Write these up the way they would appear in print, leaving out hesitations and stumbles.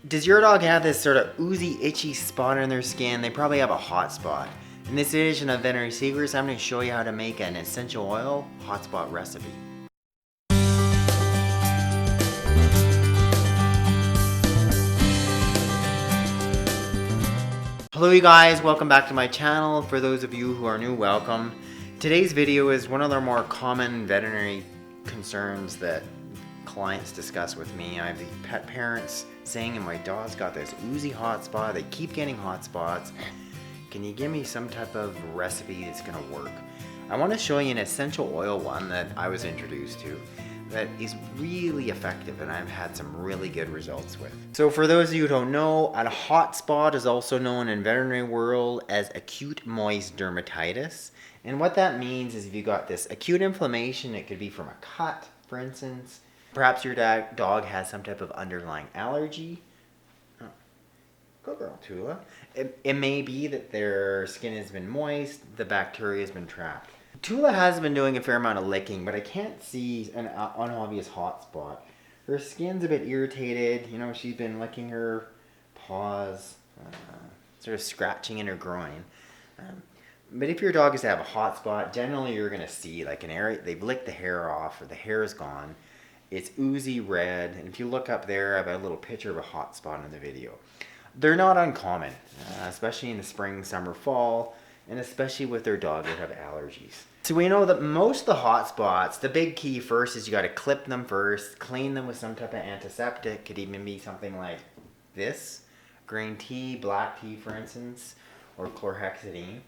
Does your dog have this sort of oozy, itchy spot on their skin? They probably have a hot spot. In this edition of Veterinary Secrets, I'm going to show you how to make an essential oil hot spot recipe. Hello you guys, welcome back to my channel. For those of you who are new, welcome. Today's video is one of the more common veterinary concerns that clients discuss with me. I have the pet parents saying, my dog's got this oozy hot spot, they keep getting hot spots. Can you give me some type of recipe that's gonna work? I want to show you an essential oil one that I was introduced to that is really effective and I've had some really good results with. So for those of you who don't know, a hot spot is also known in veterinary world as acute moist dermatitis. And what that means is if you got this acute inflammation, it could be from a cut, for instance. Perhaps your dog has some type of underlying allergy. Oh, good girl, Tula. It may be that their skin has been moist, the bacteria has been trapped. Tula has been doing a fair amount of licking, but I can't see an obvious hot spot. Her skin's a bit irritated. You know, she's been licking her paws, sort of scratching in her groin. But if your dog is to have a hot spot, generally you're going to see like an area, they've licked the hair off or the hair is gone. It's oozy red, and if you look up there, I have a little picture of a hot spot in the video. They're not uncommon, especially in the spring, summer, fall, and especially with their dog that have allergies. So we know that most of the hot spots, the big key first is you got to clip them first, clean them with some type of antiseptic. Could even be something like this, green tea, black tea for instance, or chlorhexidine.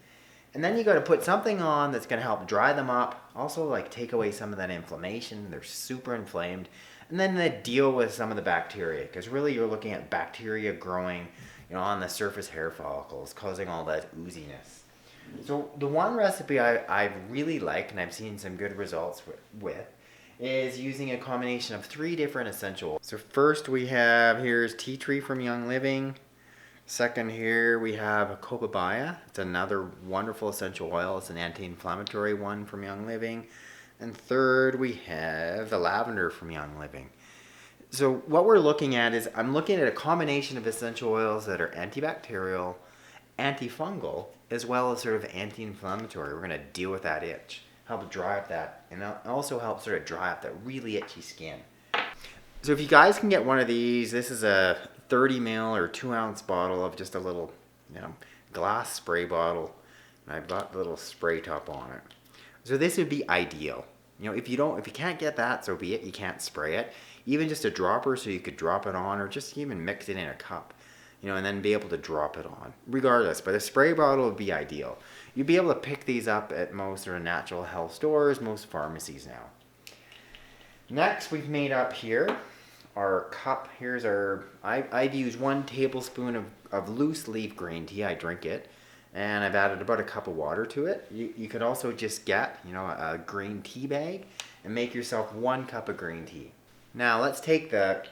And then you got to put something on that's going to help dry them up, also like take away some of that inflammation. They're super inflamed. And then they deal with some of the bacteria, because really you're looking at bacteria growing, you know, on the surface hair follicles, causing all that ooziness. So the one recipe I really like, and I've seen some good results with, is using a combination of 3 different essential oils. So first we have, here's tea tree from Young Living. Second here we have a copaiba. It's another wonderful essential oil. It's an anti-inflammatory one from Young Living. And third we have the lavender from Young Living. So what we're looking at is, I'm looking at a combination of essential oils that are antibacterial, antifungal, as well as sort of anti-inflammatory. We're going to deal with that itch, help dry up that, and also help sort of dry up that really itchy skin. So if you guys can get one of these, this is a 30 ml or 2 ounce bottle of just a little, you know, glass spray bottle. And I've got the little spray top on it. So this would be ideal. You know, if you can't get that, so be it. You can't spray it. Even just a dropper, so you could drop it on, or just even mix it in a cup, you know, and then be able to drop it on. Regardless, but a spray bottle would be ideal. You'd be able to pick these up at most sort of natural health stores, most pharmacies now. Next, we've made up here our cup. Here's our, I've used 1 tablespoon of loose leaf green tea. I drink it, and I've added about a cup of water to it. You could also just get, you know, a green tea bag and make yourself 1 cup of green tea. Now let's take the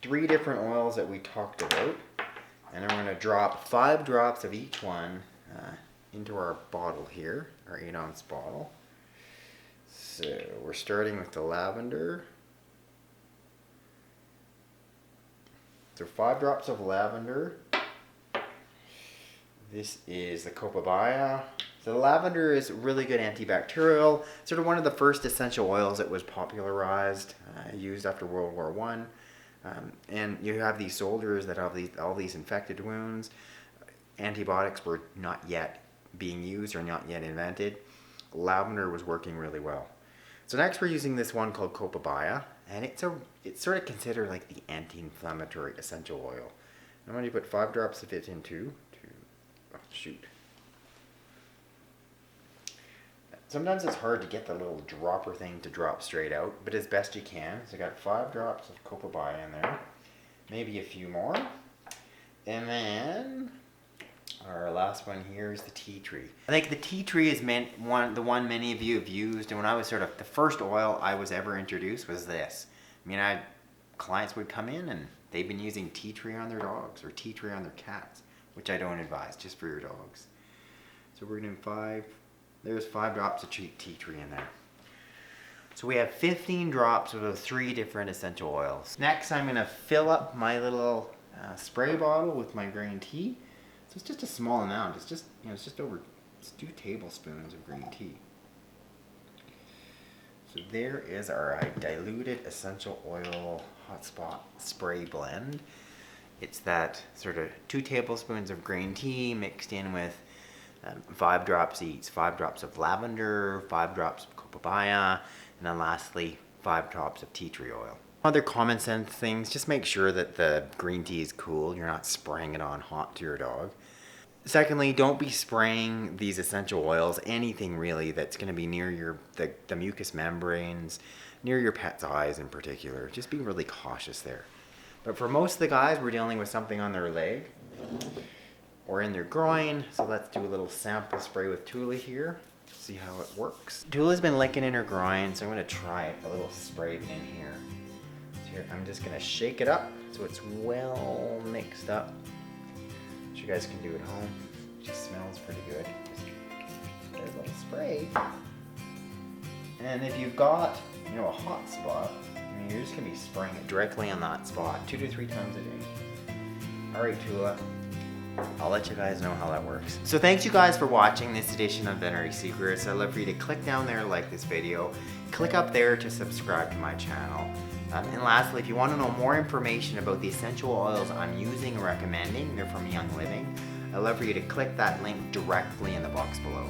3 different oils that we talked about, and I'm going to drop 5 drops of each one into our bottle here, our 8 ounce bottle. So we're starting with the lavender. So 5 drops of lavender. This is the copaiba. So the lavender is really good antibacterial. Sort of one of the first essential oils that was popularized, used after World War I. And you have these soldiers that have all these infected wounds. Antibiotics were not yet being used or not yet invented. Lavender was working really well. So next we're using this one called copaiba, and it's sort of considered like the anti-inflammatory essential oil. I'm going to put 5 drops of it into, Sometimes it's hard to get the little dropper thing to drop straight out, but as best you can. So I got 5 drops of copaiba in there, maybe a few more. And then our last one here is the tea tree. I think the tea tree is the one many of you have used, and when I was sort of, the first oil I was ever introduced was this. I mean, clients would come in and they've been using tea tree on their dogs or tea tree on their cats, which I don't advise, just for your dogs. So we're going to do there's 5 drops of tea tree in there. So we have 15 drops of those 3 different essential oils. Next, I'm going to fill up my little spray bottle with my green tea. So it's just a small amount. It's just, it's 2 tablespoons of green tea. So there is our diluted essential oil hot spot spray blend. It's that sort of 2 tablespoons of green tea mixed in with 5 drops each, 5 drops of lavender, 5 drops of copaiba, and then lastly 5 drops of tea tree oil. Other common sense things, just make sure that the green tea is cool. You're not spraying it on hot to your dog. Secondly, don't be spraying these essential oils, anything really that's going to be near the mucous membranes, near your pet's eyes in particular. Just be really cautious there. But for most of the guys, we're dealing with something on their leg or in their groin. So let's do a little sample spray with Tula here. See how it works. Tula's been licking in her groin, so I'm going to try a little spray in here. So here, I'm just going to shake it up so it's well mixed up. You guys can do at home. It just smells pretty good. There's a little spray. And if you've got, a hot spot, you're just gonna be spraying it directly on that spot 2 to 3 times a day. All right, Tula. I'll let you guys know how that works. So thanks you guys for watching this edition of Veterinary Secrets. I'd love for you to click down there, like this video. Click up there to subscribe to my channel. And lastly, if you want to know more information about the essential oils I'm using and recommending, they're from Young Living, I'd love for you to click that link directly in the box below.